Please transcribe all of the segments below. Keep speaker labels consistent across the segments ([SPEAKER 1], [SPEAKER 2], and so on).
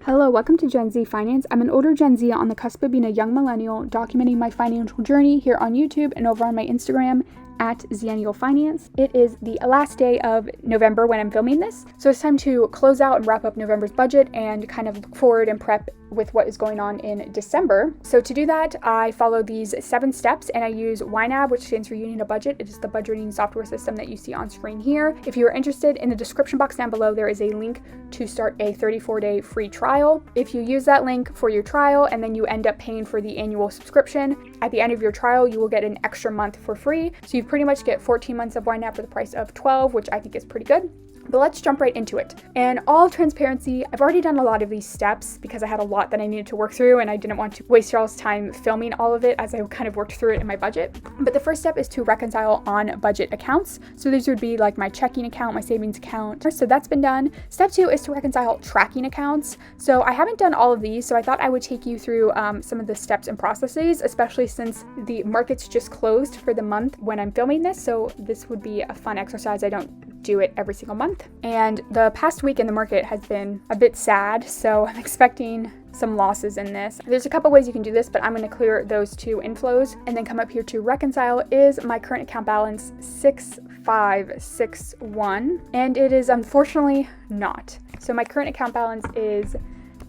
[SPEAKER 1] Hello, welcome to Gen Z Finance. I'm an older Gen Z on the cusp of being a young millennial, documenting my financial journey here on YouTube and over on my Instagram at Zennial Finance. It is the last day of November when I'm filming this, so it's time to close out and wrap up November's budget and kind of look forward and prep with what is going on in December. So to do that, I follow these 7 steps and I use ynab, which stands for Union of Budget. It is the budgeting software system that you see on screen here. If you are interested, in the description box down below, there is a link to start a 34-day free trial. If you use that link for your trial and then you end up paying for the annual subscription, at the end of your trial, you will get an extra month for free. So you pretty much get 14 months of ynab for the price of 12, which I think is pretty good. But let's jump right into it. And all transparency, I've already done a lot of these steps because I had a lot that I needed to work through and I didn't want to waste y'all's time filming all of it as I kind of worked through it in my budget. But the first step is to reconcile on budget accounts. So these would be like my checking account, my savings account. So that's been done. Step 2 is to reconcile tracking accounts. So I haven't done all of these, so I thought I would take you through some of the steps and processes, especially since the markets just closed for the month when I'm filming this. So this would be a fun exercise. I don't do it every single month. And the past week in the market has been a bit sad, so I'm expecting some losses in this. There's a couple ways you can do this, but I'm going to clear those 2 inflows and then come up here to reconcile. Is my current account balance 6561? And it is unfortunately not. So my current account balance is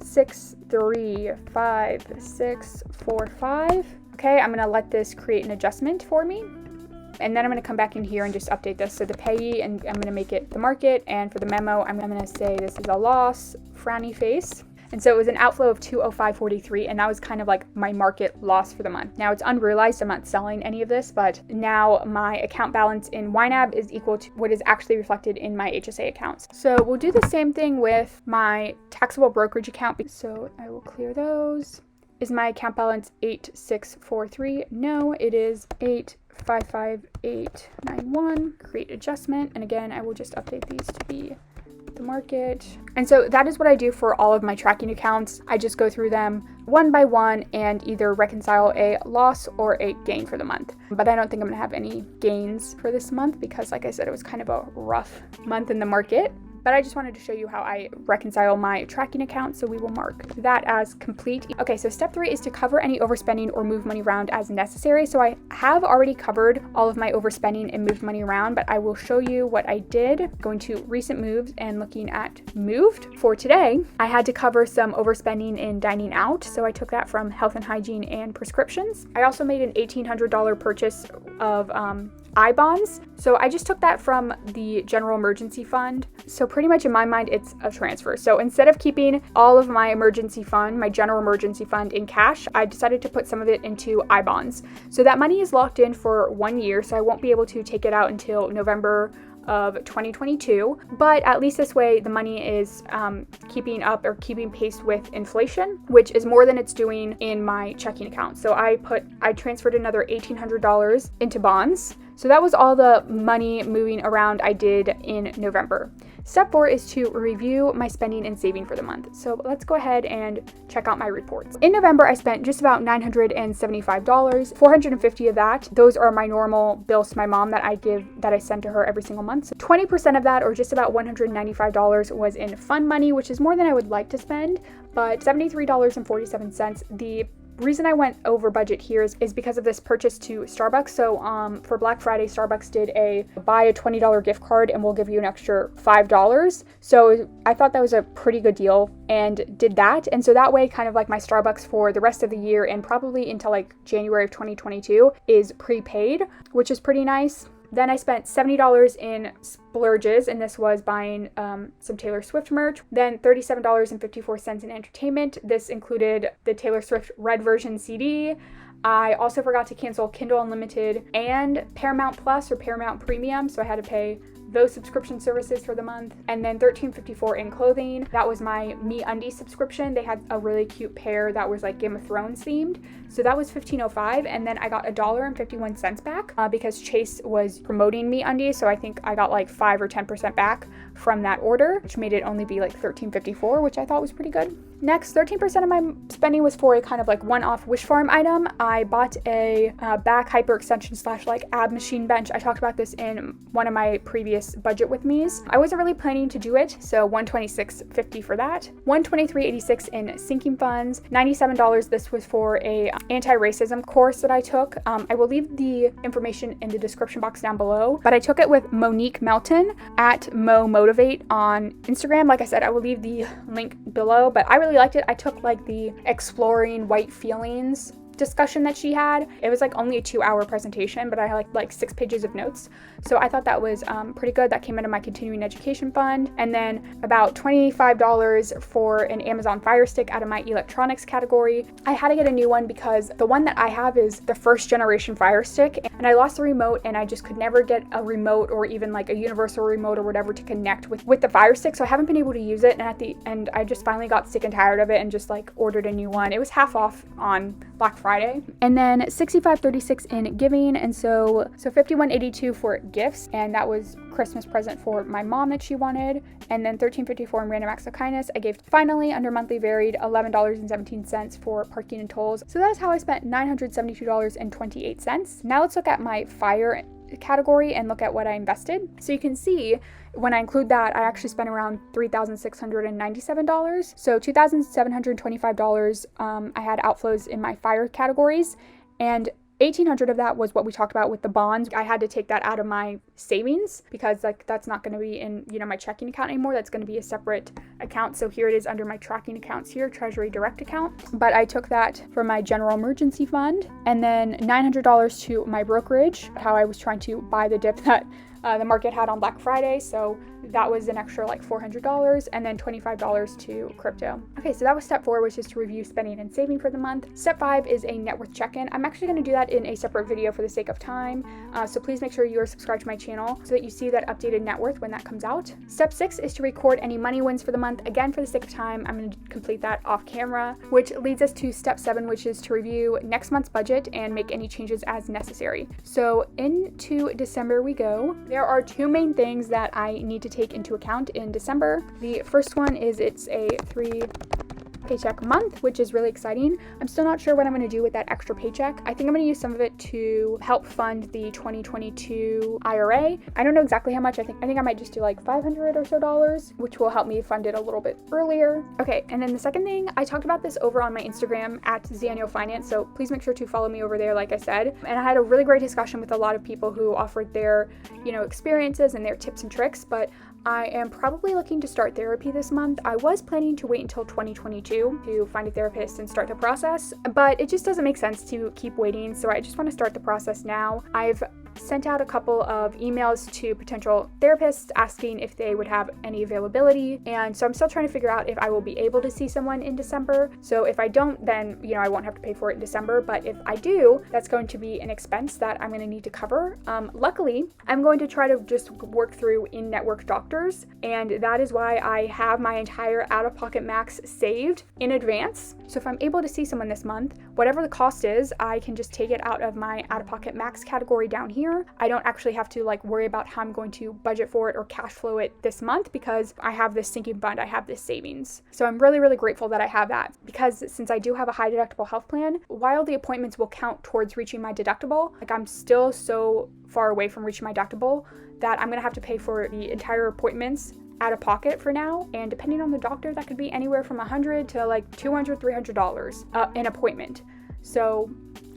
[SPEAKER 1] 635645. Okay, I'm going to let this create an adjustment for me. And then I'm going to come back in here and just update this. So the payee, and I'm going to make it the market. And for the memo, I'm going to say this is a loss, frowny face. And so it was an outflow of 205.43, and that was kind of like my market loss for the month. Now it's unrealized, I'm not selling any of this, but now my account balance in ynab is equal to what is actually reflected in my HSA accounts. So we'll do the same thing with my taxable brokerage account. So I will clear those. Is my account balance 8643? No, it is 855891. Create adjustment. And again, I will just update these to be the market. And so that is what I do for all of my tracking accounts. I just go through them one by one and either reconcile a loss or a gain for the month. But I don't think I'm gonna have any gains for this month because, like I said, it was kind of a rough month in the market. But I just wanted to show you how I reconcile my tracking account, so we will mark that as complete. Okay, so step 3 is to cover any overspending or move money around as necessary. So I have already covered all of my overspending and moved money around, but I will show you what I did. Going to recent moves and looking at moved. For today, I had to cover some overspending in dining out, so I took that from health and hygiene and prescriptions. I also made an $1,800 purchase of I-bonds. So I just took that from the general emergency fund. So pretty much in my mind, it's a transfer. So instead of keeping all of my emergency fund, my general emergency fund in cash, I decided to put some of it into I-bonds. So that money is locked in for 1 year. So I won't be able to take it out until November of 2022, but at least this way the money is keeping up or keeping pace with inflation, which is more than it's doing in my checking account. So I transferred another $1,800 into bonds. So that was all the money moving around I did in November. Step 4 is to review my spending and saving for the month. So let's go ahead and check out my reports. In November, I spent just about $975, $450 of that. Those are my normal bills to my mom that I send to her every single month. So 20% of that, or just about $195, was in fun money, which is more than I would like to spend, but $73.47. The reason I went over budget here is because of this purchase to Starbucks. So for Black Friday, Starbucks did buy a $20 gift card and we'll give you an extra $5. So I thought that was a pretty good deal and did that. And so that way, kind of like my Starbucks for the rest of the year and probably until like January of 2022 is prepaid, which is pretty nice. Then I spent $70 in splurges, and this was buying some Taylor Swift merch. Then $37.54 in entertainment. This included the Taylor Swift Red version CD. I also forgot to cancel Kindle Unlimited and Paramount Plus or Paramount Premium, so I had to pay those subscription services for the month. And then $13.54 in clothing. That was my MeUndies subscription. They had a really cute pair that was like Game of Thrones themed, so that was $15.05. And then I got $1.51 back because Chase was promoting MeUndies, so I think I got like 5 or 10% back from that order, which made it only be like $13.54, which I thought was pretty good. Next, 13% of my spending was for a kind of like one-off Wish Farm item. I bought a back hyperextension / like ab machine bench. I talked about this in one of my previous previous budget with me's. I wasn't really planning to do it, so $126.50 for that. $123.86 in sinking funds, $97. This was for a anti-racism course that I took. I will leave the information in the description box down below, but I took it with Monique Melton at Mo Motivate on Instagram. Like I said, I will leave the link below, but I really liked it. I took like the exploring white feelings discussion that she had. It was like only a 2-hour presentation, but I had like 6 pages of notes. So I thought that was pretty good. That came out of my continuing education fund. And then about $25 for an Amazon Fire Stick out of my electronics category. I had to get a new one because the one that I have is the first generation Fire Stick, and I lost the remote and I just could never get a remote or even like a universal remote or whatever to connect with the Fire Stick. So I haven't been able to use it. And at the end, I just finally got sick and tired of it and just like ordered a new one. It was half off on Black Friday. And then $65.36 in giving, and so $51.82 for gifts, and that was Christmas present for my mom that she wanted. And then $13.54 in random acts of kindness. I gave finally under monthly varied $11.17 for parking and tolls. So that's how I spent $972.28. Now let's look at my fire category and look at what I invested. So you can see when I include that, I actually spent around $3,697. So $2,725 I had outflows in my fire categories, and $1,800 of that was what we talked about with the bonds. I had to take that out of my savings because like that's not going to be in, you know, my checking account anymore. That's going to be a separate account. So here it is under my tracking accounts here, Treasury Direct account. But I took that from my general emergency fund, and then $900 to my brokerage, how I was trying to buy the dip that the market had on Black Friday. So that was an extra like $400, and then $25 to crypto. Okay, so that was step 4, which is to review spending and saving for the month. Step 5 is a net worth check-in. I'm actually going to do that in a separate video for the sake of time. So please make sure you are subscribed to my channel so that you see that updated net worth when that comes out. Step 6 is to record any money wins for the month. Again, for the sake of time, I'm going to complete that off camera, which leads us to step 7, which is to review next month's budget and make any changes as necessary. So into December we go. There are 2 main things that I need to take into account in December. The first one is it's a 3 paycheck month, which is really exciting. I'm still not sure what I'm going to do with that extra paycheck. I think I'm going to use some of it to help fund the 2022 IRA. I don't know exactly how much. I think I might just do like $500 or so, which will help me fund it a little bit earlier. Okay, and then the second thing, I talked about this over on my Instagram at Zanio Finance, so please make sure to follow me over there, like I said. And I had a really great discussion with a lot of people who offered their, you know, experiences and their tips and tricks, but I am probably looking to start therapy this month. I was planning to wait until 2022 to find a therapist and start the process, but it just doesn't make sense to keep waiting, so I just want to start the process now. I've sent out a couple of emails to potential therapists asking if they would have any availability, and so I'm still trying to figure out if I will be able to see someone in December. So if I don't, then, you know, I won't have to pay for it in December, but if I do, that's going to be an expense that I'm going to need to cover. Luckily, I'm going to try to just work through in-network doctors, and that is why I have my entire out-of-pocket max saved in advance. So if I'm able to see someone this month, whatever the cost is, I can just take it out of my out-of-pocket max category down here. I don't actually have to like worry about how I'm going to budget for it or cash flow it this month because I have this sinking fund, I have this savings. So I'm really, really grateful that I have that, because since I do have a high deductible health plan, while the appointments will count towards reaching my deductible, like I'm still so far away from reaching my deductible that I'm going to have to pay for the entire appointments out of pocket for now, and depending on the doctor, that could be anywhere from $100 to like $200, $300 an appointment. So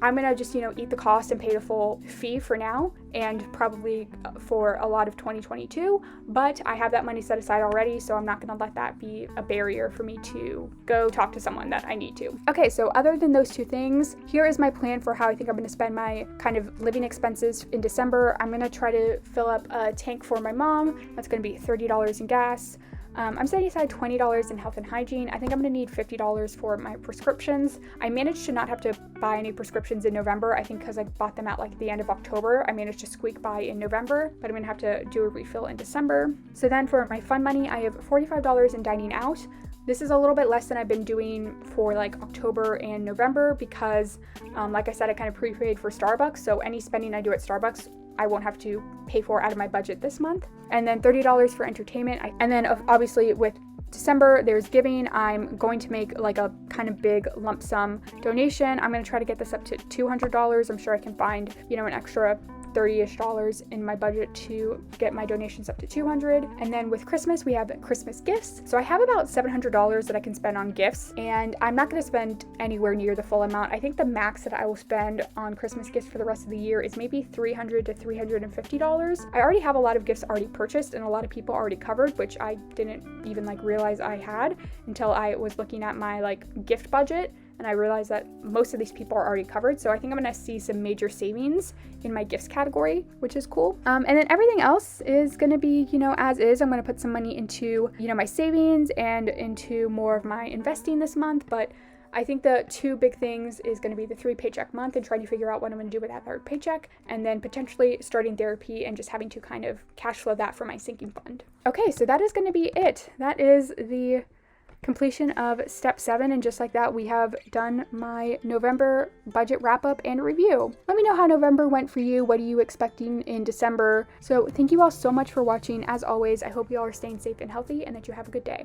[SPEAKER 1] I'm gonna just, you know, eat the cost and pay the full fee for now, and probably for a lot of 2022, but I have that money set aside already, so I'm not gonna let that be a barrier for me to go talk to someone that I need to. Okay, so other than those 2 things, here is my plan for how I think I'm gonna spend my kind of living expenses in December. I'm gonna try to fill up a tank for my mom. That's gonna be $30 in gas. I'm setting aside $20 in health and hygiene. I think I'm going to need $50 for my prescriptions. I managed to not have to buy any prescriptions in November, I think because I bought them at like the end of October. I managed to squeak by in November, but I'm going to have to do a refill in December. So then for my fun money, I have $45 in dining out. This is a little bit less than I've been doing for like October and November because, like I said, I kind of prepaid for Starbucks. So any spending I do at Starbucks, I won't have to pay for out of my budget this month. And then $30 for entertainment. And then obviously with December, there's giving. I'm going to make like a kind of big lump sum donation. I'm going to try to get this up to $200. I'm sure I can find, you know, an extra $30 $30-ish in my budget to get my donations up to $200. And then with Christmas, we have Christmas gifts. So I have about $700 that I can spend on gifts, and I'm not going to spend anywhere near the full amount. I think the max that I will spend on Christmas gifts for the rest of the year is maybe $300 to $350. I already have a lot of gifts already purchased and a lot of people already covered, which I didn't even like realize I had until I was looking at my like gift budget, and I realized that most of these people are already covered. So I think I'm gonna see some major savings in my gifts category, which is cool. And then everything else is gonna be, as is. I'm gonna put some money into, my savings and into more of my investing this month. But I think the two big things is going to be the 3 paycheck month and trying to figure out what I'm going to do with that 3rd paycheck, and then potentially starting therapy and just having to kind of cash flow that for my sinking fund. Okay, so that is going to be it. That is the completion of step 7, and just like that, we have done my November budget wrap up and review. Let me know how November went for you. What are you expecting in December? So thank you all so much for watching. As always, I hope you all are staying safe and healthy and that you have a good day.